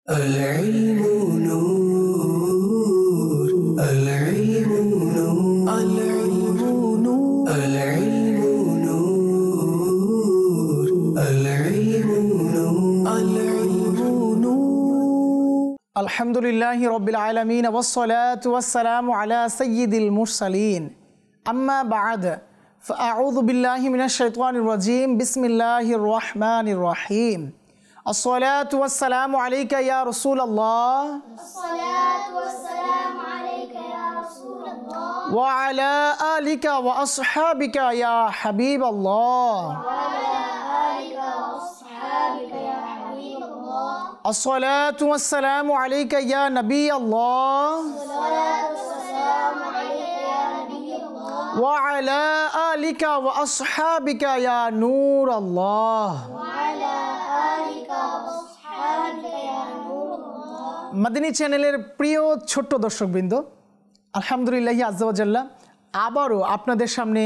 العلم نور العلم نور العلم نور العلم نور العلم نور العلم نور الحمد لله رب العالمين والصلاة والسلام على سيد المرسلين أما بعد فأعوذ بالله من الشيطان الرجيم بسم الله الرحمن الرحيم الصلاة والسلام عليك يا رسول الله الصلاة والسلام عليك يا رسول الله وعلى آلك وأصحابك يا حبيب الله وعلى آلك وأصحابك يا حبيب الله الصلاة والسلام عليك يا نبي الله الصلاة والسلام عليك يا نبي الله وعلى آلك وأصحابك يا نور الله وعلى آلك وأصحابك يا نور الله মাদিনী চ্যানেলের প্রিয় ছোট্ট দর্শকবৃন্দ, আলহামদুলিল্লাহ আজ্জা ওয়া জাল্লা আবারও আপনাদের সামনে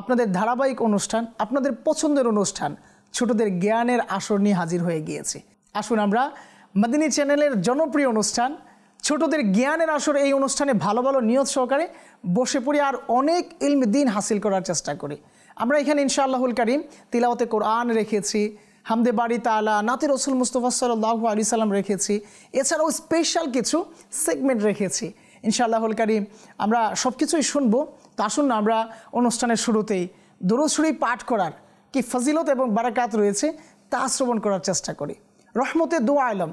আপনাদের ধারাবাহিক অনুষ্ঠান, আপনাদের পছন্দের অনুষ্ঠান ছোটদের জ্ঞানের আসর নিয়ে হাজির হয়ে গিয়েছি। আসুন আমরা মাদিনী চ্যানেলের জনপ্রিয় অনুষ্ঠান ছোটদের জ্ঞানের আসর এই অনুষ্ঠানে ভালো ভালো নিয়ত সহকারে বসে পড়ি আর অনেক ইলম দ্বীন হাসিল করার চেষ্টা করি। আমরা এখানে ইনশাআল্লাহুল কারীম তিলাওয়াতে কোরআন রেখেছি, হামদে বাড়ি তাআলা, নাতে রসুল মুস্তাফা সাল্লাল্লাহু আলাইহি সাল্লাম রেখেছি, এছাড়াও স্পেশাল কিছু সেগমেন্ট রেখেছি। ইনশাআল্লাহুল কারীম আমরা সব কিছুই শুনবো। তা আসুন না আমরা অনুষ্ঠানের শুরুতেই দুরূদ শরীফ পাঠ করার কি ফজিলত এবং বারাকাত রয়েছে তা শ্রবণ করার চেষ্টা করি। রহমতে দু আলম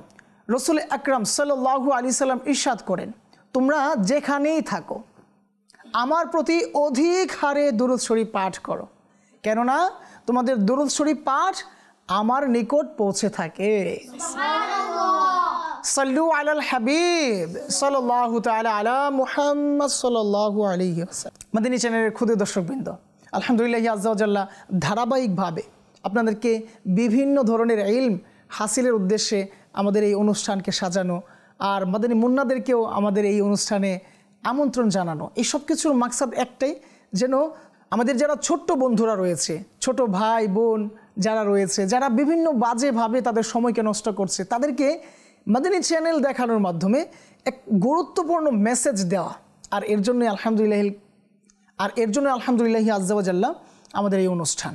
রসুল আকরাম সাল্লাল্লাহু আলাইহি সাল্লাম ইরশাদ করেন, তোমরা যেখানেই থাকো আমার প্রতি অধিক হারে দুরূদ শরীফ পাঠ করো, কেননা তোমাদের দুরূদ শরীফ পাঠ আমার নিকট পৌঁছে থাকে। সাল্লু আলাল হাবিব সাল্লাল্লাহু তাআলা আলা মুহাম্মদ সাল্লাল্লাহু আলাইহি ওয়াসাল্লাম। মাদিনী চ্যানেলের ক্ষুদে দর্শকবৃন্দ, আলহামদুলিল্লাহ আজ্জা ওয়া জাল্লা ধারাবাহিকভাবে আপনাদেরকে বিভিন্ন ধরনের ইলম হাসিলের উদ্দেশ্যে আমাদের এই অনুষ্ঠানকে সাজানো আর মাদানী মুন্নাদেরকেও আমাদের এই অনুষ্ঠানে আমন্ত্রণ জানানো। এই সব কিছুর মাকসাদ একটাই, যেন আমাদের যারা ছোট্ট বন্ধুরা রয়েছে, ছোট ভাই বোন যারা রয়েছে, যারা বিভিন্ন বাজেভাবে তাদের সময়কে নষ্ট করছে, তাদেরকে মাদানী চ্যানেল দেখানোর মাধ্যমে এক গুরুত্বপূর্ণ মেসেজ দেওয়া। আর এর জন্য আলহামদুলিল্লাহ আজ্জা ওয়া জাল্লা আমাদের এই অনুষ্ঠান।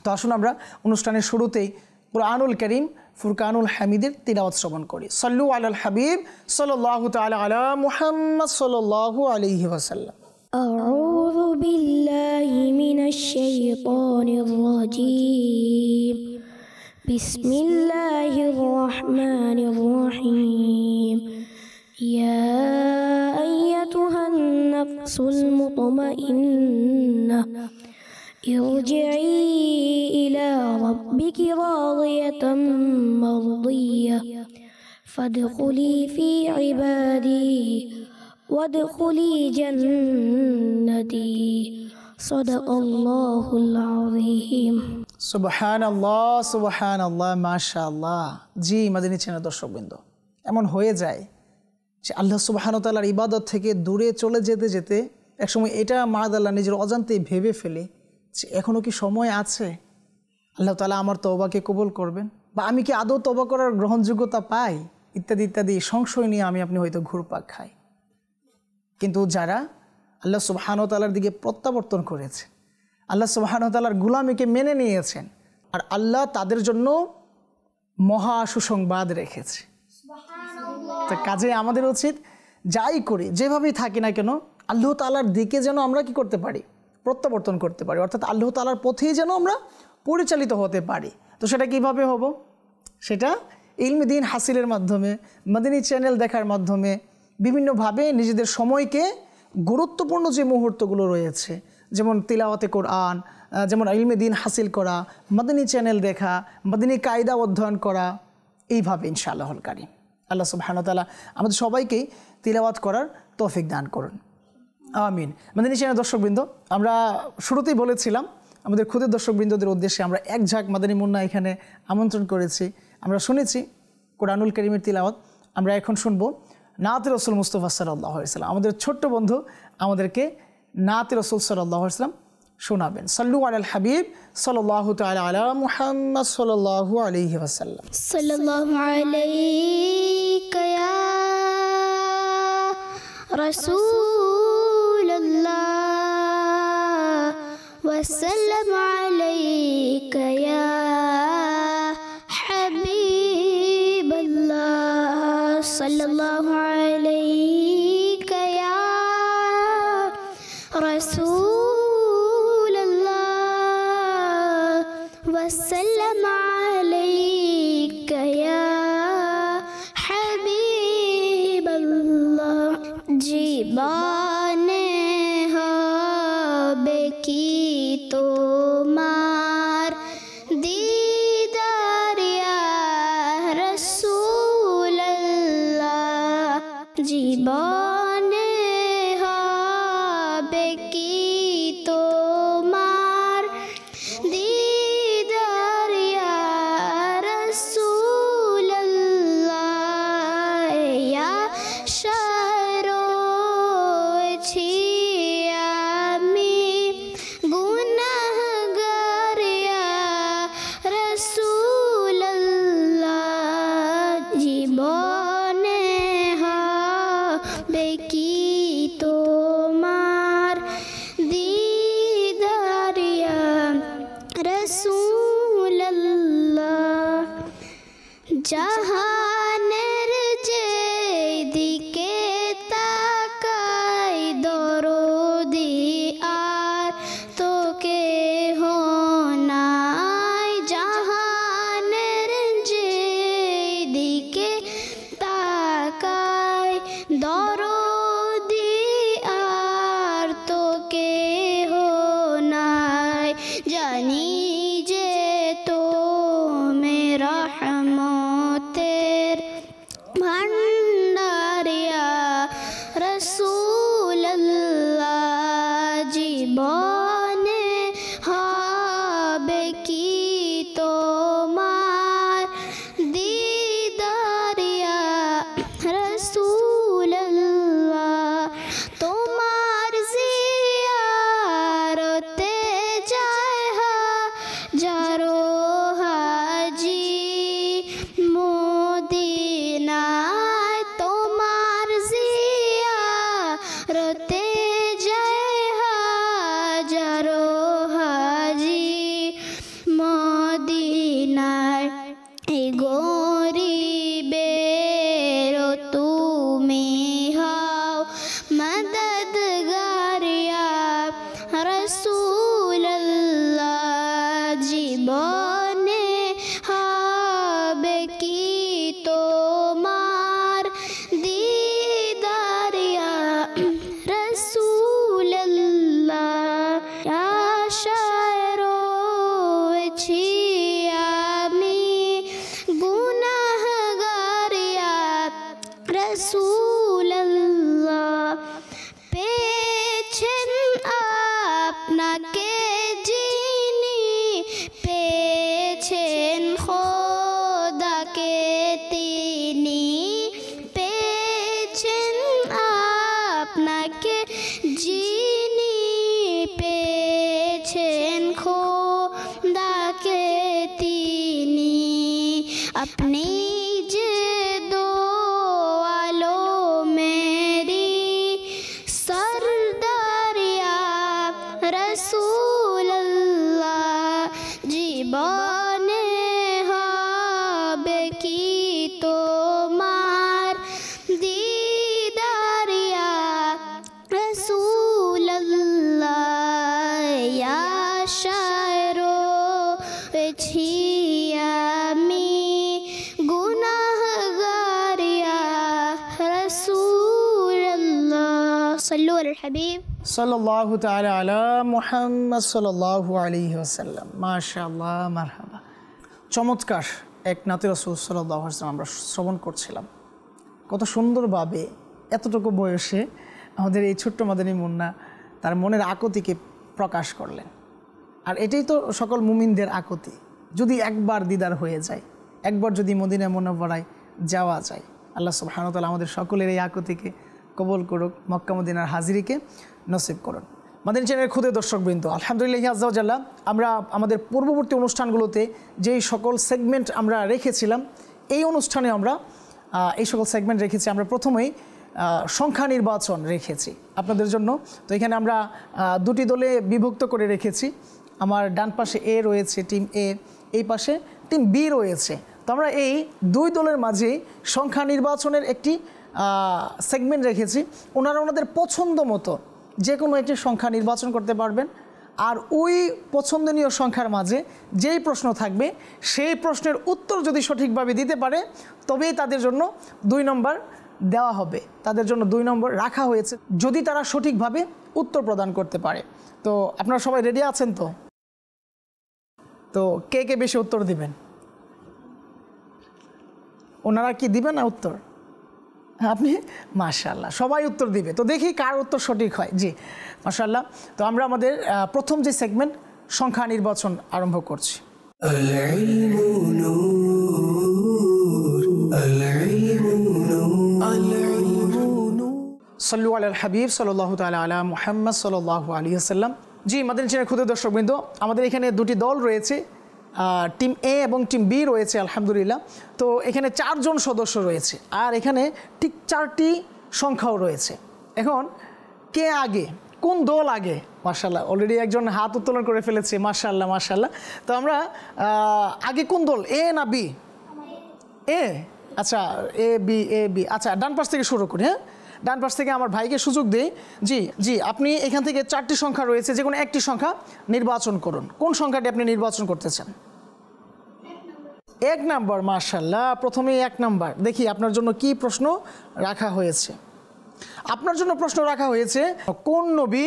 তো আসুন আমরা অনুষ্ঠানের শুরুতেই কুরআনুল কারীম ফুরকানুল হামিদের তিলাওয়াত শ্রবণ করি। সাল্লু আলাল হাবিব সাল্লাল্লাহু তাআলা আলা মুহাম্মদ সাল্লাল্লাহু আলাইহি ওয়াসাল্লাম। أعوذ بالله من الشيطان الرجيم بسم الله الرحمن الرحيم يا أيتها النفس المطمئنة ارجعي إلى ربك راضية مرضية فادخلي في عبادي وادخلي جنتي صدق الله العظيم সুবহানাল্লাহ সুবহানাল্লাহ মাশাআল্লাহ। জি মাদিনী চ্যানেল দর্শকবৃন্দ, এমন হয়ে যায় যে আল্লাহ সুবহানাহু ওয়া তাআলার ইবাদত থেকে দূরে চলে যেতে যেতে একসময় এটা মাআদাল্লাহ নিজের অজান্তেই ভেবে ফেলে যে এখনও কি সময় আছে, আল্লাহ তাআলা আমার তওবাকে কবুল করবেন, বা আমি কি আদৌ তওবা করার গ্রহণযোগ্যতা পাই, ইত্যাদি ইত্যাদি সংশয় নিয়ে আপনি হয়তো ঘুরপাক খাই। কিন্তু যারা আল্লাহ সুবহানাহু ওয়া তাআলার দিকে প্রত্যাবর্তন করেছে, আল্লাহ সুবহানাহু ওয়া তাআলার গোলামিকে মেনে নিয়েছেন, আর আল্লাহ তাদের জন্য মহা সুসংবাদ রেখেছে। তো কাজে আমাদের উচিত যাই করি, যেভাবেই থাকি না কেন, আল্লাহ তাআলার দিকে যেন আমরা কি করতে পারি, প্রত্যাবর্তন করতে পারি, অর্থাৎ আল্লাহ তাআলার পথেই যেন আমরা পরিচালিত হতে পারি। তো সেটা কিভাবে হব? সেটা ইলম দ্বীন হাসিলের মাধ্যমে, মাদিনী চ্যানেল দেখার মাধ্যমে, বিভিন্নভাবে নিজেদের সময়কে গুরুত্বপূর্ণ যে মুহূর্তগুলো রয়েছে, যেমন তিলাওয়াতে কোরআন, যেমন ইলমে দ্বীন হাসিল করা, মাদিনী চ্যানেল দেখা, মাদিনী কায়দা অধ্যয়ন করা, এইভাবে ইনশাআল্লাহুল কারীম আল্লাহ সুবহানাহু ওয়া তাআলা আমাদের সবাইকেই তিলাওয়াত করার তৌফিক দান করুন, আমিন। মাদিনী চ্যানেল দর্শকবৃন্দ, আমরা শুরুতেই বলেছিলাম আমাদের ক্ষুদে দর্শকবৃন্দদের উদ্দেশ্যে আমরা এক ঝাঁক মাদানী মুন্না এখানে আমন্ত্রণ করেছি। আমরা শুনেছি কোরআনুল কারীমের তিলাওয়াত, আমরা এখন শুনবো নাতে রসুল মুস্তাফা সাল্লাল্লাহু আলাইহি ওয়াসাল্লাম। আমাদের ছোট্ট বন্ধু আমাদেরকে নাতে রসুল সাল্লাল্লাহু আলাইহি ওয়াসাল্লাম শোনাবেন। সাল্লু আলাল হাবিব সাল্লাল্লাহু তাআলা আলা মুহাম্মদ সাল্লাল্লাহু আলাইহি ওয়াসাল্লাম। সাল্লাল্লাহু আলাইহি رسول الله وسلم عليك يا حبيب الله صلى الله عليك يا رسول الله وسلم عليك يا حبيب الله জীবনে হবে কি তোমার দিদার ইয়া রাসূলুল্লাহ জীবনে হবে কি তোমার দিদার ইয়া রাসূলুল্লাহ ইয়া রয়েছি আমি গুনাহগার ইয়া রাসূলুল্লাহ জীবনে হবে কি তোমার দিদার ইয়া রাসূলুল্লাহ জাহানের যে দিকে তাকাই দরদি আর তোকে নাই জাহানের যে দিকে তাকাই দরদি আর তোকে নাই জানি যে তো মেরা রহমতের ভান্ডার ইয়া রাসূলুল্লাহ জীবনে হবে কি তোমার দিদার ইয়া রাসূলুল্লাহ তোমার জিয়ারতে যায় হাজারো হাজি মদিনায় তোমার জিয়ারতে যায় হাজারো হাজি মদিনায় এই গরিবের তুমি হও মদদগার ইয়া রাসূলুল্লাহ জীবনে হবে কি তোমার দিদার ইয়া রাসূলুল্লাহ আশায় রয়েছি আমি গুনাহগার ইয়া রাসূলুল্লাহ পেয়েছেন আপনাকে যিনি পেয়েছেন খোদাকে তিনি পেয়েছেন আপনাকে যিনি পেয়েছেন খোদাকে তিনি আপনি যে দো আলো মেরি সরদার ইয়া রাসূলুল্লাহ জীবনে হবে কি তোমার দিদার ইয়া রাসূলুল্লাহ ইয়া শায়রো পেছি আমি গুনাহগার ইয়া রাসূলুল্লাহ সাল্লু আলাল হাবিব সাল্লাল্লাহু তাআলা আলা মুহাম্মদ সাল্লাল্লাহু আলাইহি ওয়াসাল্লাম মাশাআল্লাহ মারহাবা চমৎকার এক নাতে রাসূল সাল্লাল্লাহু আলাইহি ওয়াসাল্লাম আমরা শ্রবণ করছিলাম কত সুন্দরভাবে এতটুকু বয়সে আমাদের এই ছোট্ট মাদানী মুন্না তার মনের আকুতিকে প্রকাশ করলেন আর এটাই তো সকল মুমিনদের আকুতি যদি একবার দিদার হয়ে যায় একবার যদি মদিনা মুনাওয়ারায় যাওয়া যায় আল্লাহ সুবহানাহু ওয়া তাআলা আমাদের সকলের এই আকুতিকে কবুল করুক মক্কা মদিনার হাজিরিকে নসিব করুন মাদানী চ্যানেলের ক্ষুদে দর্শকবৃন্দ আলহামদুলিল্লাহ আজ্জা ওয়া জাল্লা আমরা আমাদের পূর্ববর্তী অনুষ্ঠানগুলোতে যেই সকল সেগমেন্ট আমরা রেখেছিলাম এই অনুষ্ঠানে আমরা এই সকল সেগমেন্ট রেখেছি আমরা প্রথমেই সংখ্যা নির্বাচন রেখেছি আপনাদের জন্য। তো এখানে আমরা দুটি দলে বিভক্ত করে রেখেছি। আমার ডান পাশে এ রয়েছে টিম এ, এই পাশে টিম বি রয়েছে। তো আমরা এই দুই দলের মাঝে সংখ্যা নির্বাচনের একটি সেগমেন্ট রেখেছি। ওনারা ওনাদের পছন্দ মতো যে কোনো একটি সংখ্যা নির্বাচন করতে পারবেন। আর ওই পছন্দনীয় সংখ্যার মাঝে যেই প্রশ্ন থাকবে সেই প্রশ্নের উত্তর যদি সঠিকভাবে দিতে পারে তবেই তাদের জন্য 2 নম্বর দেওয়া হবে, তাদের জন্য 2 নম্বর রাখা হয়েছে যদি তারা সঠিকভাবে উত্তর প্রদান করতে পারে। তো আপনারা সবাই রেডি আছেন? তো কে কে বেশি উত্তর দিবেন? ওনারা কি দিবেন না উত্তর? আপনি? মাশাআল্লাহ, সবাই উত্তর দিবে। তো দেখি কার উত্তর সঠিক হয়। জি মাশাআল্লাহ। তো আমরা আমাদের প্রথম যে সেগমেন্ট সংখ্যা নির্বাচন আরম্ভ করছি। সাল্লু আলাল হাবিব সাল্লাল্লাহু তাআলা আলা মুহাম্মদ সাল্লাল্লাহু আলাইহি ওয়াসাল্লাম। জি মাদানী চ্যানেলের ক্ষুদে দর্শকবৃন্দ, আমাদের এখানে দুটি দল রয়েছে, টিম এ এবং টিম বি রয়েছে আলহামদুলিল্লাহ। তো এখানে 4 জন সদস্য রয়েছে আর এখানে ঠিক 4টি সংখ্যাও রয়েছে। এখন কে আগে, কোন দল আগে? মাশাআল্লাহ, অলরেডি একজন হাত উত্তোলন করে ফেলেছে। মাশাআল্লাহ মাশাআল্লাহ। তো আমরা আগে কোন দল, এ না বি? এ। আচ্ছা, এ বি। আচ্ছা, ডান পাশ থেকে শুরু করি। হ্যাঁ, ডান পাশ থেকে আমার ভাইকে সুযোগ দিই। জি আপনি এখান থেকে 4টি সংখ্যা রয়েছে, যে কোনো একটি সংখ্যা নির্বাচন করুন। কোন সংখ্যাটি আপনি নির্বাচন করতে চান? 1 নম্বর। মাশাআল্লাহ, প্রথমেই 1 নম্বর। দেখি আপনার জন্য কি প্রশ্ন রাখা হয়েছে। আপনার জন্য প্রশ্ন রাখা হয়েছে, কোন নবী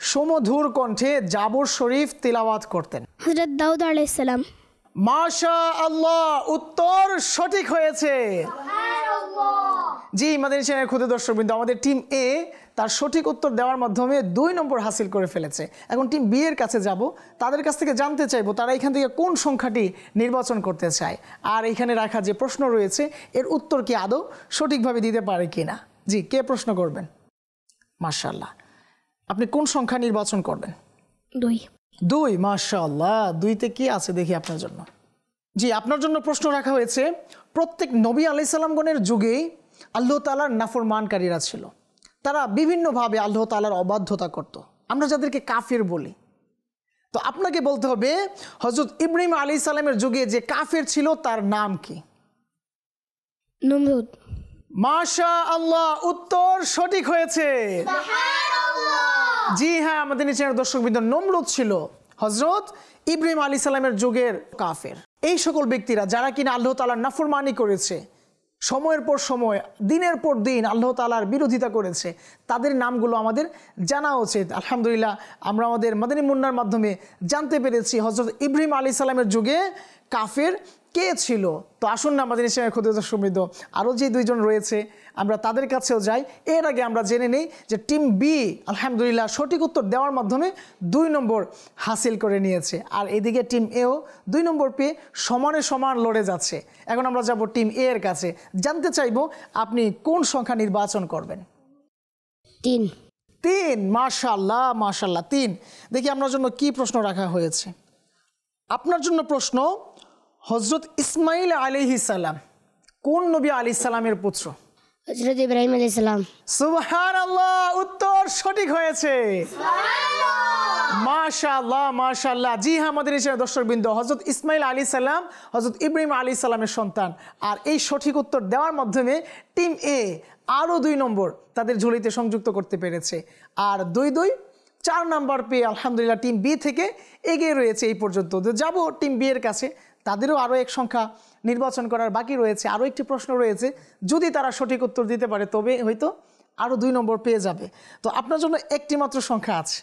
সুমধুর কণ্ঠে জাবর শরীফ তিলাওয়াত করতেন? হযরত দাউদ আলাইহিস সালাম। মাশাআল্লাহ, উত্তর সঠিক হয়েছে। জি মাদানী চ্যানেলের ক্ষুদে দর্শকবৃন্দ, আমাদের টিম এ তার সঠিক উত্তর দেওয়ার মাধ্যমে 2 নম্বর হাসিল করে ফেলেছে। এখন টিম বি এর কাছে যাব, তাদের কাছ থেকে জানতে চাইবো তারা এখান থেকে কোন সংখ্যাটি নির্বাচন করতে চায় আর এখানে রাখা যে প্রশ্ন রয়েছে এর উত্তর কি আদৌ সঠিকভাবে দিতে পারে কিনা। জি, কে প্রশ্ন করবেন? মাশাআল্লাহ, আপনি কোন সংখ্যা নির্বাচন করবেন? 2। মাশাআল্লাহ, 2তে কি আছে দেখি আপনার জন্য। জি, আপনার জন্য প্রশ্ন রাখা হয়েছে, প্রত্যেক নবী আলাইহিস সালামগণের যুগেই আল্লাহ তাআলার নাফরমানকারীরা ছিল। তারা বিভিন্নভাবে আল্লাহ তাআলার অবাধ্যতা করত, আমরা যাদেরকে কাফির বলি। তো আপনাকে বলতে হবে হযরত ইব্রাহিম আলাইহিস সালামের যুগে যে কাফির ছিল তার নাম কি? নমরুদ। মাশাআল্লাহ, উত্তর সঠিক হয়েছে। জি হ্যাঁ, আমাদের নিচের দর্শকবৃন্দ, নমরুদ ছিল হযরত ইব্রাহিম আলাইহিস সালামের যুগের কাফের। এই সকল ব্যক্তিরা যারা কিনা আল্লাহ তাআলার নাফরমানি করেছে, সময়ের পর সময়, দিনের পর দিন আল্লাহ তাআলার বিরোধিতা করেছে, তাদের নামগুলো আমাদের জানা উচিত। আলহামদুলিল্লাহ, আমরা আমাদের মাদানী মুন্নার মাধ্যমে জানতে পেরেছি হযরত ইব্রাহিম আলাইহিস সালামের যুগে কাফের কে ছিল। তো আসুন না আমাদের ইসলামের ক্ষুদে দর্শকবৃন্দ, আরও যে 2 জন রয়েছে আমরা তাদের কাছেও যাই। এর আগে আমরা জেনে নেই যে টিম বি আলহামদুলিল্লাহ সঠিক উত্তর দেওয়ার মাধ্যমে 2 নম্বর হাসিল করে নিয়েছে আর এদিকে টিম এও 2 নম্বর পেয়ে সমানে সমান লড়ে যাচ্ছে। এখন আমরা যাব টিম এ এর কাছে, জানতে চাইব আপনি কোন সংখ্যা নির্বাচন করবেন? 3। মাশাআল্লাহ মাশাআল্লাহ, 3। দেখি আপনার জন্য কি প্রশ্ন রাখা হয়েছে। আপনার জন্য প্রশ্ন, হযরত ইসমাইল আলাইহিস সালাম কোন নবী আলাইহিস সালামের পুত্র? হযরত ইব্রাহিম আলাইহিস সালাম। সুবহানাল্লাহ, উত্তর সঠিক হয়েছে। মাশাআল্লাহ মাশাআল্লাহ। জি হ্যাঁ, আমাদের এই দর্শকবৃন্দ, হযরত ইসমাইল আলাইহিস সালাম হযরত ইব্রাহিম আলাইহিস সালামের সন্তান। আর এই সঠিক উত্তর দেওয়ার মাধ্যমে টিম এ আরও 2 নম্বর তাদের ঝুলিতে সংযুক্ত করতে পেরেছে আর 2 4 নম্বর পেয়ে আলহামদুলিল্লাহ টিম বি থেকে এগিয়ে রয়েছে এই পর্যন্ত। তো যাব টিম বি এর কাছে, তাদেরও আরও 1 সংখ্যা নির্বাচন করার বাকি রয়েছে, আরও একটি প্রশ্ন রয়েছে। যদি তারা সঠিক উত্তর দিতে পারে তবে হয়তো আরও 2 নম্বর পেয়ে যাবে। তো আপনার জন্য একটি মাত্র সংখ্যা আছে,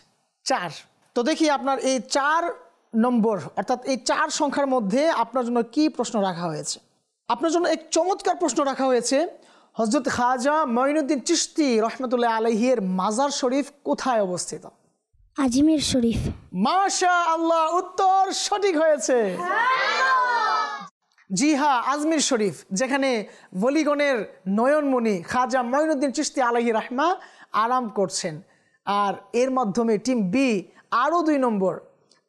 4। তো দেখি আপনার এই 4 নম্বর অর্থাৎ এই 4 সংখ্যার মধ্যে আপনার জন্য কি প্রশ্ন রাখা হয়েছে। আপনার জন্য এক চমৎকার প্রশ্ন রাখা হয়েছে, হযরত খাজা মঈনুদ্দিন চিশতি রহমতুল্লাহ আলাইহির মাজার শরীফ কোথায় অবস্থিত? আজমির শরীফ। মাশাআল্লাহ, উত্তর সঠিক হয়েছে। জি হ্যাঁ, আজমির শরীফ, যেখানে ওলিগণের নয়নমণি খাজা মঈনুদ্দিন চিশতি আলাইহি রাহমা আরাম করছেন। আর এর মাধ্যমে টিম বি আরও 2 নম্বর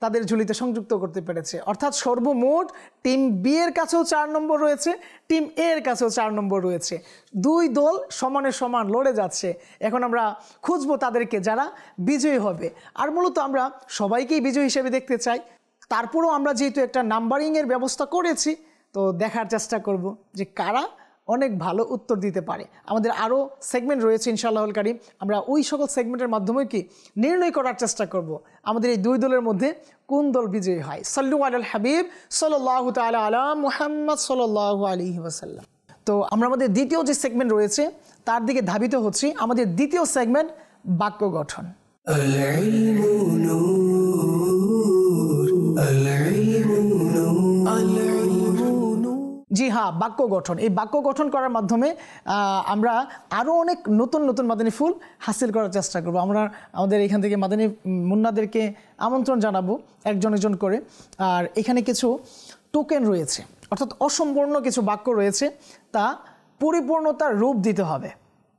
তাদের ঝুলিতে সংযুক্ত করতে পেরেছে। অর্থাৎ সর্বমোট টিম বি এর কাছেও 4 নম্বর রয়েছে, টিম এ এর কাছেও 4 নম্বর রয়েছে। দুই দল সমানে সমান লড়ে যাচ্ছে। এখন আমরা খুঁজবো তাদেরকে যারা বিজয়ী হবে। আর মূলত আমরা সবাইকেই বিজয়ী হিসেবে দেখতে চাই। তারপরেও আমরা যেহেতু একটা নাম্বারিংয়ের ব্যবস্থা করেছি, তো দেখার চেষ্টা করব যে কারা অনেক ভালো উত্তর দিতে পারে। আমাদের আরও সেগমেন্ট রয়েছে ইনশাআল্লাহুল কারীম, আমরা ওই সকল সেগমেন্টের মাধ্যমে কি নির্ণয় করার চেষ্টা করব আমাদের এই দুই দলের মধ্যে কোন দল বিজয়ী হয়। সাল্লু আলাল হাবিব সাল্লাল্লাহু তাআলা আলা মুহাম্মদ সাল্লাল্লাহু আলাইহি ওয়াসাল্লাম। তো আমরা আমাদের দ্বিতীয় যে সেগমেন্ট রয়েছে তার দিকে ধাবিত হচ্ছি। আমাদের দ্বিতীয় সেগমেন্ট বাক্য গঠন। العلم نور العلم نور العلم نور জি হ্যাঁ, বাক্য গঠন। এই বাক্য গঠন করার মাধ্যমে আমরা আরও অনেক নতুন নতুন মাদানী ফুল হাসিল করার চেষ্টা করব। আমরা আমাদের এখান থেকে মাদানী মুন্নাদেরকে আমন্ত্রণ জানাবো একজন একজন করে। আর এখানে কিছু টোকেন রয়েছে, অর্থাৎ অসম্পূর্ণ কিছু বাক্য রয়েছে, তা পরিপূর্ণতার রূপ দিতে হবে।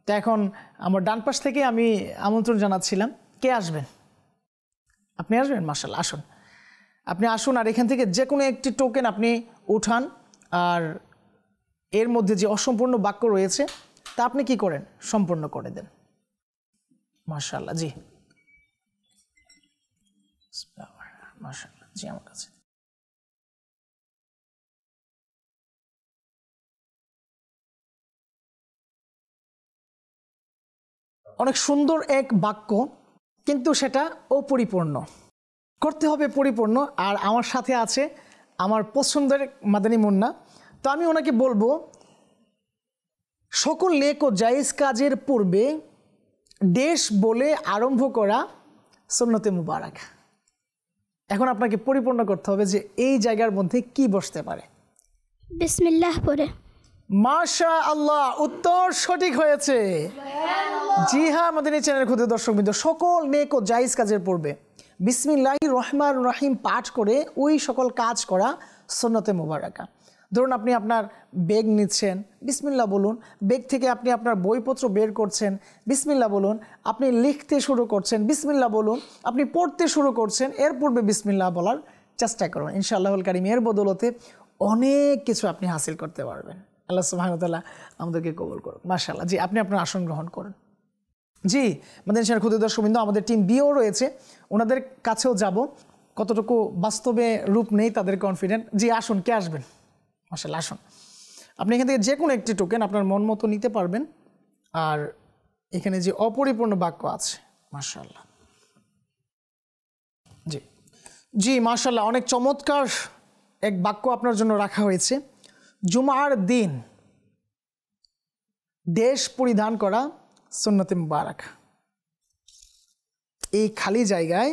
তো এখন আমার ডান পাশ থেকে আমি আমন্ত্রণ জানাচ্ছিলাম, কে আসবেন? আপনি আসবেন? মাশাআল্লাহ, আসুন, আপনি আসুন। আর এখান থেকে যে কোনো একটি টোকেন আপনি উঠান, আর এর মধ্যে যে অসম্পূর্ণ বাক্য রয়েছে তা আপনি কি করেন? সম্পূর্ণ করে দেন। মাশাআল্লাহ, জি মাশাআল্লাহ, জি আমার কাছে অনেক সুন্দর এক বাক্য, কিন্তু সেটা অপরিপূর্ণ, করতে হবে পরিপূর্ণ। আর আমার সাথে আছে আমার পছন্দের মাদানী মুন্না। তো আমি ওনাকে বলবো, সকল নেক ও জায়েজ কাজের পূর্বে দেশ বলে আরম্ভ করা সুন্নতে মুবারাক। এখন আপনাকে পরিপূর্ণ করতে হবে যে এই জায়গার মধ্যে কি বসতে পারে। বিসমিল্লাহ পড়ে। মাশা আল্লাহ, উত্তর সঠিক হয়েছে। জি হ্যাঁ, আমাদের এই চ্যানেলের ক্ষুদ্র দর্শকবৃন্দ, সকল নেক ও জায়েজ কাজের পূর্বে বিসমিল্লাহির রহমানির রহিম পাঠ করে ওই সকল কাজ করা সুন্নতে মুবারাকা। ধরুন আপনি আপনার ব্যাগ নিচ্ছেন, বিসমিল্লাহ বলুন। ব্যাগ থেকে আপনি আপনার বইপত্র বের করছেন, বিসমিল্লাহ বলুন। আপনি লিখতে শুরু করছেন, বিসমিল্লাহ বলুন। আপনি পড়তে শুরু করছেন, এর পূর্বে বিসমিল্লাহ বলার চেষ্টা করুন। ইনশাআল্লাহুল কারীম এর বদৌলতে অনেক কিছু আপনি হাসিল করতে পারবেন। আল্লাহ সুবহানাহু ওয়া তাআলা আমাদেরকে কবুল করুন। মাশাআল্লাহ, জি আপনি আপনার আসন গ্রহণ করুন। জি আমাদের ক্ষুদ্র দর্শকবৃন্দ, আমাদের টিম বিও রয়েছে, ওনাদের কাছেও যাব। কতটুকু বাস্তবে রূপ নেই তাদের কনফিডেন্ট। জি আসুন, কে আসবেন? মাশাআল্লাহ, আসুন। আপনি এখান থেকে যে কোনো একটি টোকেন আপনার মন মতো নিতে পারবেন। আর এখানে যে অপরিপূর্ণ বাক্য আছে, মাশাআল্লাহ, জি জি মাশাআল্লাহ, অনেক চমৎকার এক বাক্য আপনার জন্য রাখা হয়েছে। জুমার দিন দেশ পরিধান করা সুন্নতে মুবারাক। এই খালি জায়গায়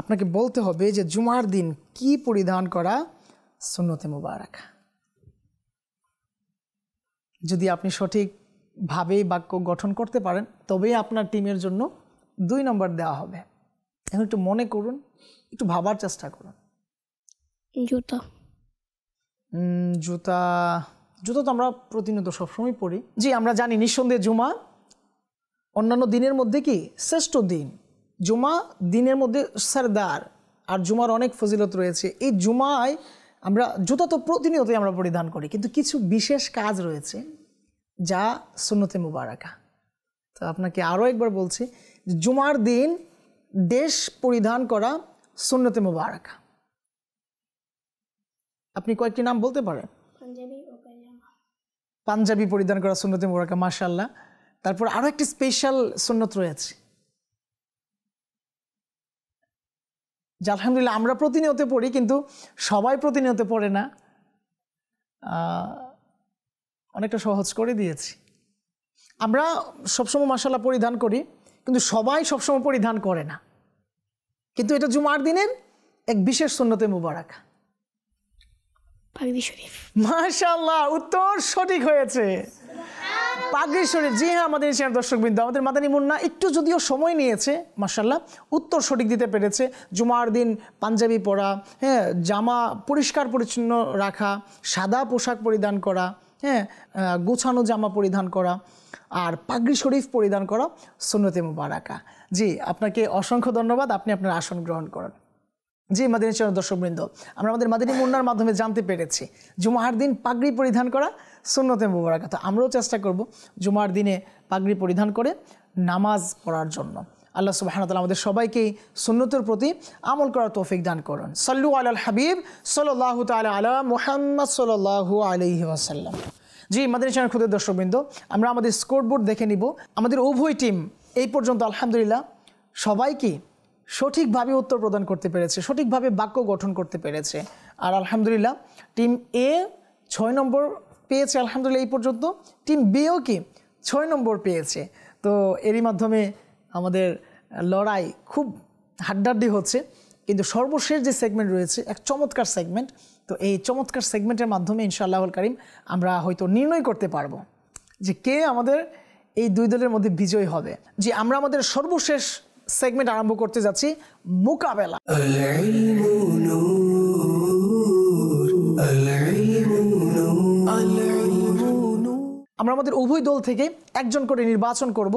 আপনাকে বলতে হবে যে জুমার দিন কি পরিধান করা সুন্নতে মুবারাক। যদি আপনি সঠিকভাবে বাক্য গঠন করতে পারেন তবেই আপনার টিমের জন্য 2 নম্বর দেওয়া হবে। এখন একটু মনে করুন, একটু ভাবার চেষ্টা করুন। জুতা। জুতা জুতা তো আমরা প্রতিনিয়ত সবসময় পরি। জি আমরা জানি নিঃসন্দেহে জুমা অন্যান্য দিনের মধ্যে কি শ্রেষ্ঠ দিন। জুমা দিনের মধ্যে সরদার, আর জুমার অনেক ফজিলত রয়েছে। এই জুমায় আমরা জুতা তো প্রতিনিয়তই আমরা পরিধান করি, কিন্তু কিছু বিশেষ কাজ রয়েছে যা সুন্নতে মুবারাকা। তো আপনাকে আরও একবার বলছি, জুমার দিন দেশ পরিধান করা সুন্নতে মুবারাকা। আপনি কয়েকটি নাম বলতে পারেন? পাঞ্জাবি পরিধান করা সুন্নতে মুবারাকা, মাশাআল্লাহ। তারপর আরও একটি স্পেশাল সুন্নত রয়েছে যা আলহামদুলিল্লাহ আমরা প্রতিনিয়ত পড়ি, কিন্তু সবাই প্রতিনিয়ত পড়ে না। অনেকটা সহজ করে দিয়েছি। আমরা সবসময় মাশাআল্লাহ পরিধান করি, কিন্তু সবাই সবসময় পরিধান করে না। কিন্তু এটা জুমার দিনের এক বিশেষ সুন্নতে মুবারাকা। পাগড়ি শরীফ। মাশাআল্লাহ, উত্তর সঠিক হয়েছে। পাগড়ি শরীফ, জি হ্যাঁ আমাদের চ্যানেল দর্শকবৃন্দ, আমাদের মাদানী মুন্না একটু যদিও সময় নিয়েছে, মাশাআল্লাহ উত্তর সঠিক দিতে পেরেছে। জুমার দিন পাঞ্জাবি পরা, হ্যাঁ, জামা পরিষ্কার পরিচ্ছন্ন রাখা, সাদা পোশাক পরিধান করা, হ্যাঁ, গোছানো জামা পরিধান করা, আর পাগড়ি শরীফ পরিধান করা সুন্নতে মুবারাকা। জি আপনাকে অসংখ্য ধন্যবাদ, আপনি আপনার আসন গ্রহণ করেন। জি মাদিনী চ্যানেল দর্শকবৃন্দ, আমরা আমাদের মাদিনী মুন্নার মাধ্যমে জানতে পেরেছি জুমার দিন পাগড়ি পরিধান করা সুন্নতে মুবারাকাত। আমরাও চেষ্টা করব জুমার দিনে পাগড়ি পরিধান করে নামাজ পড়ার জন্য। আল্লাহ সুবহানাহু ওয়া তাআলা আমাদের সবাইকেই সুন্নতের প্রতি আমল করার তৌফিক দান করুন। সাল্লু আলাল হাবিব সাল্লাল্লাহু তাআলা আলা মুহাম্মদ সাল্লাল্লাহু আলাইহি ওয়াসাল্লাম। জি মাদিনী চ্যানেল খুদের দর্শকবৃন্দ, আমরা আমাদের স্কোরবোর্ড দেখে নিব। আমাদের উভয় টিম এই পর্যন্ত আলহামদুলিল্লাহ সবাইকে সঠিকভাবে উত্তর প্রদান করতে পেরেছে, সঠিকভাবে বাক্য গঠন করতে পেরেছে। আর আলহামদুলিল্লাহ টিম এ 6 নম্বর পেয়েছে আলহামদুলিল্লাহ এই পর্যন্ত, টিম বিও কি 6 নম্বর পেয়েছে। তো এরই মাধ্যমে আমাদের লড়াই খুব হাড্ডাহাড্ডি হচ্ছে, কিন্তু সর্বশেষ যে সেগমেন্ট রয়েছে এক চমৎকার সেগমেন্ট। তো এই চমৎকার সেগমেন্টের মাধ্যমে ইনশাআল্লাহুল কারীম আমরা হয়তো নির্ণয় করতে পারবো যে কে আমাদের এই দুই দলের মধ্যে বিজয়ী হবে। যে আমরা আমাদের সর্বশেষ সেগমেন্ট আরম্ভ করতে যাচ্ছি, মোকাবেলা। العلم نور العلم نور العلم نور আমরা আমাদের উভয় দল থেকে একজন করে নির্বাচন করব,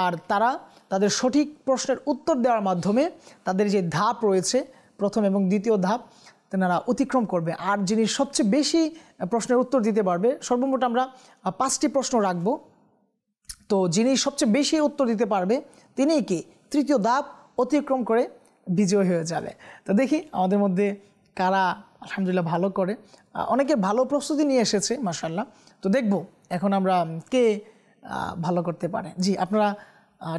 আর তারা তাদের সঠিক প্রশ্নের উত্তর দেওয়ার মাধ্যমে তাদের যে ধাপ রয়েছে প্রথম এবং দ্বিতীয় ধাপ তেনারা অতিক্রম করবে। আর যিনি সবচেয়ে বেশি প্রশ্নের উত্তর দিতে পারবে, সর্বমোট আমরা 5টি প্রশ্ন রাখব, তো যিনি সবচেয়ে বেশি উত্তর দিতে পারবে তিনিই কি তৃতীয় ধাপ অতিক্রম করে বিজয় হয়ে যাবে। তো দেখি আমাদের মধ্যে কারা আলহামদুলিল্লাহ ভালো করে। অনেকে ভালো প্রস্তুতি নিয়ে এসেছে মাশাআল্লাহ। তো দেখব এখন আমরা কে ভালো করতে পারে। জি আপনারা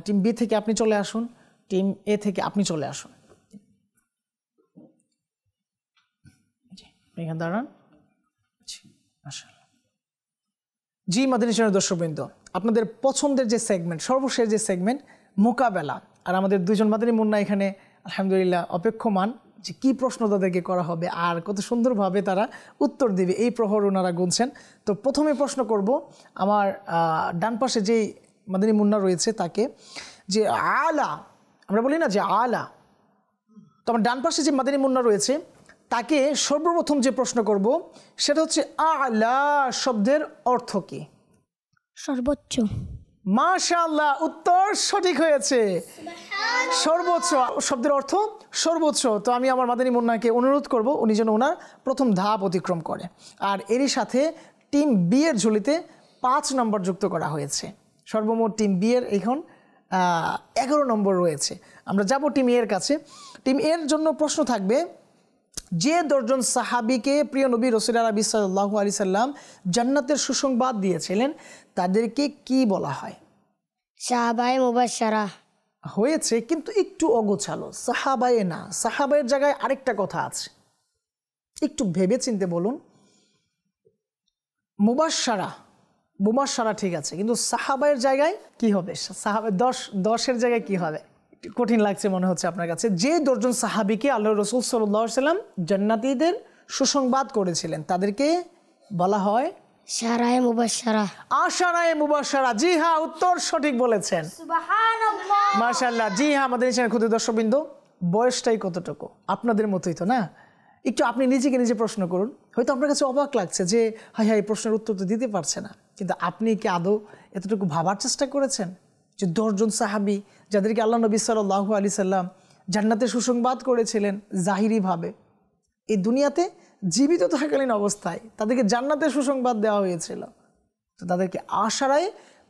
টিম বি থেকে আপনি চলে আসুন, টিম এ থেকে আপনি চলে আসুন। জি এখানে দাঁড়ান। জি মাশাআল্লাহ। জি মাদিনী চ্যানেল দর্শকবৃন্দ, আপনাদের পছন্দের যে সেগমেন্ট, সর্বশেষ যে সেগমেন্ট মোকাবেলা, আর আমাদের দুজন মাদিনী মুন্না এখানে আলহামদুলিল্লাহ অপেক্ষমান যে কী প্রশ্ন তাদেরকে করা হবে আর কত সুন্দরভাবে তারা উত্তর দেবে, এই প্রহর ওনারা গুনছেন। তো প্রথমে প্রশ্ন করব আমার ডান পাশে যেই মাদিনী মুন্না রয়েছে তাকে, যে আলা, আমরা বলি না যে আলা, তো আমার ডান পাশে যে মাদিনী মুন্না রয়েছে তাকে সর্বপ্রথম যে প্রশ্ন করব সেটা হচ্ছে আলা শব্দের অর্থ কী? সর্বোচ্চ। মাশাআল্লাহ, উত্তর সঠিক হয়েছে। সর্বোচ্চ শব্দের অর্থ সর্বোচ্চ। তো আমি আমার মাদানী মুন্নাকে অনুরোধ করব উনি যেন ওনার প্রথম ধাপ অতিক্রম করে। আর এরই সাথে টিম বি এর ঝুলিতে 5 নম্বর যুক্ত করা হয়েছে। সর্বমোট টিম বি এর এখন 11 নম্বর রয়েছে। আমরা যাব টিম এর কাছে। টিম এর জন্য প্রশ্ন থাকবে, যে 10 জন সাহাবীকে প্রিয় নবী রাসূল আরবি সাল্লাল্লাহু আলাইহি সাল্লাম জান্নাতের সুসংবাদ দিয়েছিলেন তাদেরকে কি বলা হয়? সাহাবায়ে মুবাশশারা। হয়েছে, কিন্তু একটু অগোছালো। সাহাবায়ে না, সাহাবায়ের জায়গায় আরেকটা কথা আছে, একটু ভেবে চিন্তে বলুন। মুবাশশারা, মুবাশশারা ঠিক আছে, কিন্তু সাহাবায়ের জায়গায় কি হবে? সাহাবা 10-এর জায়গায় কি হবে? কঠিন লাগছে মনে হচ্ছে আপনার কাছে। যে 10 জন সাহাবীকে আল্লাহ রাসূল সাল্লাল্লাহু আলাইহি সাল্লাম জান্নাতীদের সুসংবাদ করেছিলেন তাদেরকে বলা হয় শারায়ে মুবাশশারা। আশারায়ে মুবাশশারা। জি হ্যাঁ, উত্তর সঠিক বলেছেন। সুবহানাল্লাহ। মাশাআল্লাহ। জি হ্যাঁ, আমাদের চ্যানেল ক্ষুদ্র দর্শকবৃন্দ, বয়সটাই কতটুকু আপনাদের মতোই তো না? একটু আপনি নিজেকে নিজে প্রশ্ন করুন। হয়তো আপনার কাছে অবাক লাগছে যে হাই হাই প্রশ্নের উত্তর তো দিতে পারছে না, কিন্তু আপনি কি আদৌ এতটুকু ভাবার চেষ্টা করেছেন যে 10 জন সাহাবী যাদেরকে আল্লাহ নবী সাল্লাল্লাহু আলাইহি সাল্লাম জান্নাতের সুসংবাদ করেছিলেন জাহিরিভাবে, এই দুনিয়াতে জীবিত থাকালীন অবস্থায় তাদেরকে জান্নাতের সুসংবাদ দেওয়া হয়েছিল, তো তাদেরকে আশারায়ে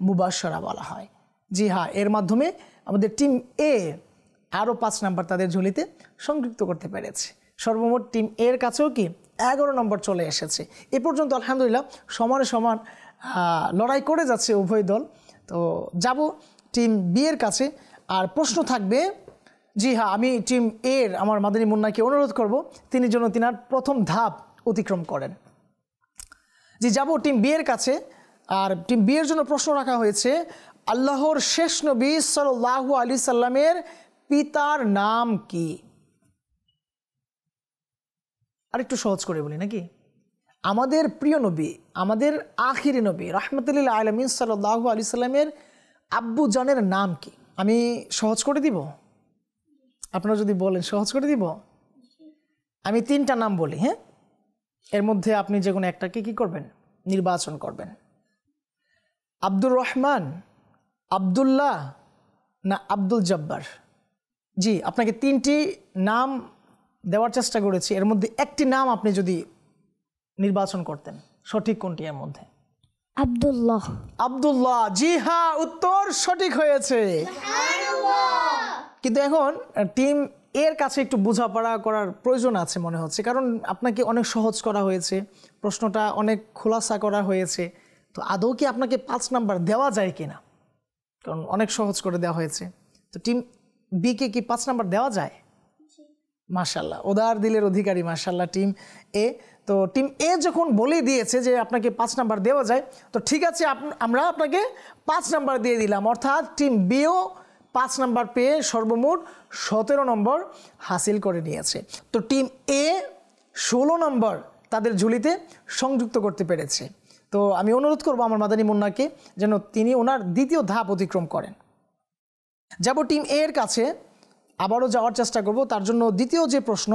মুবাশশারা বলা হয়। জি হ্যাঁ, এর মাধ্যমে আমাদের টিম এ আরও 5 নম্বর তাদের ঝুলিতে সংযুক্ত করতে পেরেছে। সর্বমোট টিম এর কাছেও কি 11 নম্বর চলে এসেছে। এ পর্যন্ত আলহামদুলিল্লাহ সমানে সমান লড়াই করে যাচ্ছে উভয় দল। তো যাব টিম বি এর কাছে, আর প্রশ্ন থাকবে। জি হ্যাঁ, আমি টিম এর আমার মাদানী মুন্নাকে অনুরোধ করব তিনি যেন তিনার প্রথম ধাপ অতিক্রম করেন। জি যাব টিম বি এর কাছে, আর টিম বি এর জন্য প্রশ্ন রাখা হয়েছে, আল্লাহর শেষ নবী সাল্লাল্লাহু আলাইহি সাল্লামের পিতার নাম কি? আরেকটু সহজ করে বলি নাকি? আমাদের প্রিয় নবী, আমাদের আখিরি নবী রাহমাতুল লিল আলামিন সাল্লাল্লাহু আলাইহি সাল্লামের আব্বু জানের নাম কি? আমি সহজ করে দিব, আপনারা যদি বলেন সহজ করে দিব। আমি 3টা নাম বলি, হ্যাঁ, এর মধ্যে আপনি যে কোনো একটাকে কি করবেন? নির্বাচন করবেন। আব্দুর রহমান, আব্দুল্লাহ না আব্দুল জব্বার? জি আপনাকে 3টি নাম দেওয়ার চেষ্টা করেছি, এর মধ্যে একটি নাম আপনি যদি নির্বাচন করতেন, সঠিক কোনটি এর মধ্যে? আব্দুল্লাহ। আব্দুল্লাহ, জি হ্যাঁ, উত্তর সঠিক হয়েছে। কিন্তু এখন টিম এর কাছে একটু বোঝাপড়া করার প্রয়োজন আছে মনে হচ্ছে, কারণ আপনাকে অনেক সহজ করা হয়েছে, প্রশ্নটা অনেক খোলাসা করা হয়েছে। তো আদৌ কি আপনাকে 5 নাম্বার দেওয়া যায় কিনা, কারণ অনেক সহজ করে দেওয়া হয়েছে। তো টিম বি কে কি 5 নাম্বার দেওয়া যায়? মাশাআল্লাহ, উদার দিলের অধিকারী মাশাআল্লাহ টিম এ। তো টিম এ যখন বলে দিয়েছে যে আপনাকে 5 নাম্বার দেওয়া যায়, তো ঠিক আছে, আমরা আপনাকে 5 নাম্বার দিয়ে দিলাম। অর্থাৎ টিম বিও 5 নাম্বার পেয়ে সর্বমোট 17 নম্বর হাসিল করে নিয়েছে। তো টিম এ 16 নম্বর তাদের ঝুলিতে সংযুক্ত করতে পেরেছে। তো আমি অনুরোধ করব আমার মাদানী মুন্নাকে যেন তিনি ওনার দ্বিতীয় ধাপ অতিক্রম করেন। যাব টিম এ এর কাছে, আবারও যাওয়ার চেষ্টা করব। তার জন্য দ্বিতীয় যে প্রশ্ন,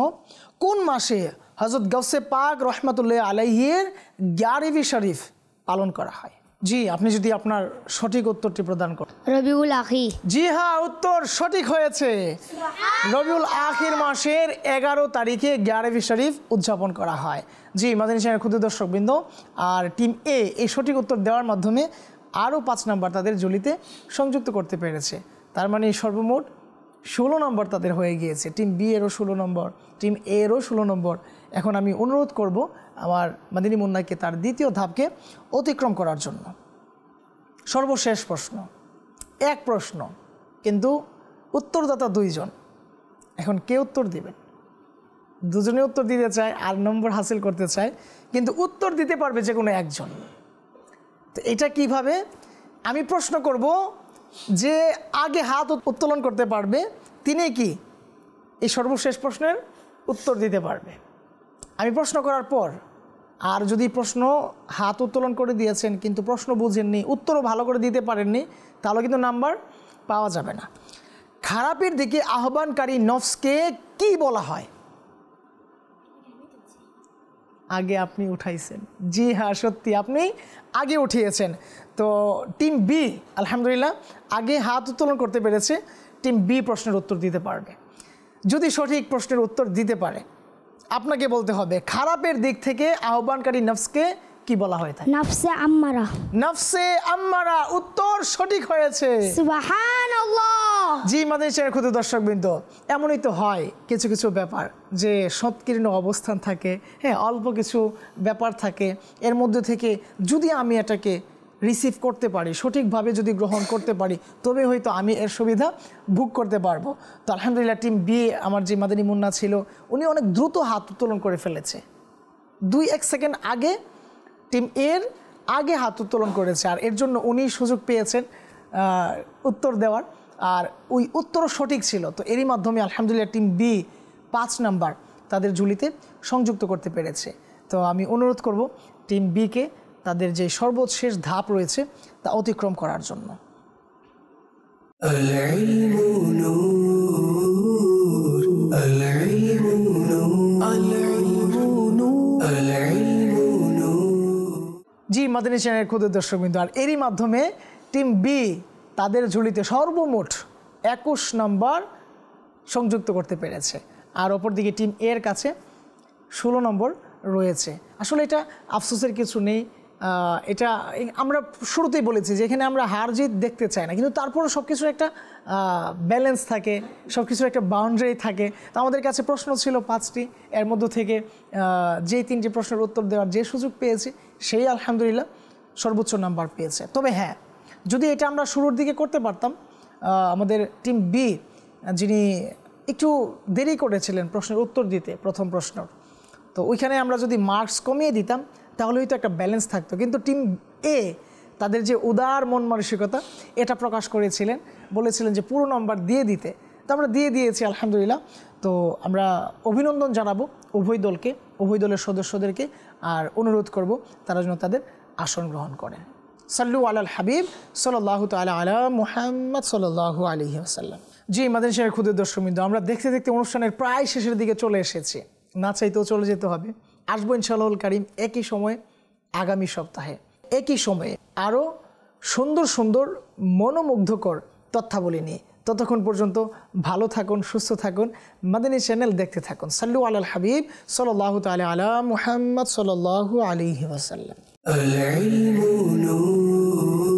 কোন মাসে হযরত গাউসে পাক রহমাতুল্লাহ আলাইহির 11वीं শরীফ পালন করা হয়? জি, আপনি যদি আপনার সঠিক উত্তরটি প্রদান করেন। রবিউল আখির। জি হ্যাঁ, উত্তর সঠিক হয়েছে। রবিউল আখির মাসের 11 তারিখে 11वीं শরীফ উদযাপন করা হয়। জি মাদানী চ্যানেলের ক্ষুদ্র দর্শকবৃন্দ, আর টিম এ এই সঠিক উত্তর দেওয়ার মাধ্যমে আরও 5 নাম্বার তাদের ঝুলিতে সংযুক্ত করতে পেরেছে। তার মানে সর্বমোট 16 নম্বর তাদের হয়ে গিয়েছে। টিম বি এরও 16 নম্বর, টিম এ এরও 16 নম্বর। এখন আমি অনুরোধ করব আমার মাদানী মুন্নাকে তার দ্বিতীয় ধাপকে অতিক্রম করার জন্য। সর্বশেষ প্রশ্ন, এক প্রশ্ন, কিন্তু উত্তরদাতা 2 জন। এখন কে উত্তর দিবেন? দুজনে উত্তর দিতে চায় আর নম্বর হাসিল করতে চায়, কিন্তু উত্তর দিতে পারবে যে কোনো একজন। তো এটা কিভাবে? আমি প্রশ্ন করব, যে আগে হাত উত্তোলন করতে পারবে তিনি কি এই সর্বশেষ প্রশ্নের উত্তর দিতে পারবে। আমি প্রশ্ন করার পর, আর যদি প্রশ্ন হাত উত্তোলন করে দিয়েছেন কিন্তু প্রশ্ন বুঝেননি, উত্তরও ভালো করে দিতে পারেননি, তাহলে কিন্তু নাম্বার পাওয়া যাবে না। খারাপের দিকে আহ্বানকারী নফসকে কি বলা হয়? আগে আপনি উঠাইছেন, জি হ্যাঁ সত্যি আপনি আগে উঠিয়েছেন। তো টিম বি আলহামদুলিল্লাহ আগে হাত উত্তোলন করতে পেরেছে, টিম বি প্রশ্নের উত্তর দিতে পারবে। যদি সঠিক প্রশ্নের উত্তর দিতে পারে, আপনাকে বলতে হবে খারাপের দিক থেকে আহ্বানকারী নফসকে কি বলা হয়ে থাকে? নাফসে আম্মারা। নফসে আম্মারা, উত্তর সঠিক হয়েছে। সুবহানাল্লাহ। জি মাদানী চ্যানেলের ক্ষুদ্র দর্শকবৃন্দ, এমনই তো হয় কিছু কিছু ব্যাপার, যে সংকীর্ণ অবস্থান থাকে, হ্যাঁ অল্প কিছু ব্যাপার থাকে, এর মধ্যে থেকে যদি আমি এটাকে রিসিভ করতে পারি, সঠিকভাবে যদি গ্রহণ করতে পারি, তবে হয়তো আমি এর সুবিধা ভোগ করতে পারবো। তো আলহামদুলিল্লাহ টিম বি আমার যে মাদানী মুন্না ছিল, উনি অনেক দ্রুত হাত উত্তোলন করে ফেলেছে। 2-1 সেকেন্ড আগে টিম এর আগে হাত উত্তোলন করেছে, আর এর জন্য উনি সুযোগ পেয়েছেন উত্তর দেওয়ার, আর ওই উত্তরও সঠিক ছিল। তো এরই মাধ্যমে আলহামদুলিল্লাহ টিম বি 5 নাম্বার তাদের ঝুলিতে সংযুক্ত করতে পেরেছে। তো আমি অনুরোধ করব টিম বিকে তাদের যে সর্বশেষ ধাপ রয়েছে তা অতিক্রম করার জন্য। العلم نور العلم نور العلم نور العلم نور জি মাদানী চ্যানেলের ক্ষুদ্র দর্শকবৃন্দ, আর এরই মাধ্যমে টিম বি তাদের ঝুলিতে সর্বমোট 21 নম্বর সংযুক্ত করতে পেরেছে, আর অপরদিকে টিম এর কাছে 16 নম্বর রয়েছে। আসলে এটা আফসোসের কিছু নেই, এটা আমরা শুরুতেই বলেছি যে এখানে আমরা হার জিত দেখতে চাই না, কিন্তু তারপরও সব কিছুর একটা ব্যালেন্স থাকে, সব কিছুর একটা বাউন্ডারি থাকে। তো আমাদের কাছে প্রশ্ন ছিল 5টি, এর মধ্য থেকে যেই 3টি প্রশ্নের উত্তর দেওয়ার যে সুযোগ পেয়েছি সেই আলহামদুলিল্লাহ সর্বোচ্চ নাম্বার পেয়েছে। তবে হ্যাঁ, যদি এটা আমরা শুরুর দিকে করতে পারতাম, আমাদের টিম বি যিনি একটু দেরি করেছিলেন প্রশ্নের উত্তর দিতে প্রথম প্রশ্ন, তো ওইখানে আমরা যদি মার্কস কমিয়ে দিতাম তাহলে হয়তো একটা ব্যালেন্স থাকতো। কিন্তু টিম এ তাদের যে উদার মন মানসিকতা এটা প্রকাশ করেছিলেন, বলেছিলেন যে পুরো নাম্বার দিয়ে দিতে, তো আমরা দিয়ে দিয়েছি আলহামদুলিল্লাহ। তো আমরা অভিনন্দন জানাবো উভয় দলকে, উভয় দলের সদস্যদেরকে, আর অনুরোধ করব তারা যেন তাদের আসন গ্রহণ করেন। সাল্লু আলাল হাবিব সাল্লাল্লাহু তাআলা আলা মুহাম্মদ সাল্লাল্লাহু আলাইহি ওয়াসাল্লাম। জি মাদানী চ্যানেলের ক্ষুদ্র দর্শকবৃন্দ, আমরা দেখতে দেখতে অনুষ্ঠানের প্রায় শেষের দিকে চলে এসেছি, না চাইতেও চলে যেতে হবে। আসবো ইনশাআল্লাহুল কারীম একই সময়ে আগামী সপ্তাহে একই সময়ে আরও সুন্দর সুন্দর মনোমুগ্ধকর তথ্যাবলী নিয়ে। ততক্ষণ পর্যন্ত ভালো থাকুন, সুস্থ থাকুন, মাদানী চ্যানেল দেখতে থাকুন। সাল্লু আলাল হাবিব সাল্লাল্লাহু তাআলা আলা মুহাম্মদ সাল্লাল্লাহু আলাইহি ওয়াসাল্লাম। العلم نور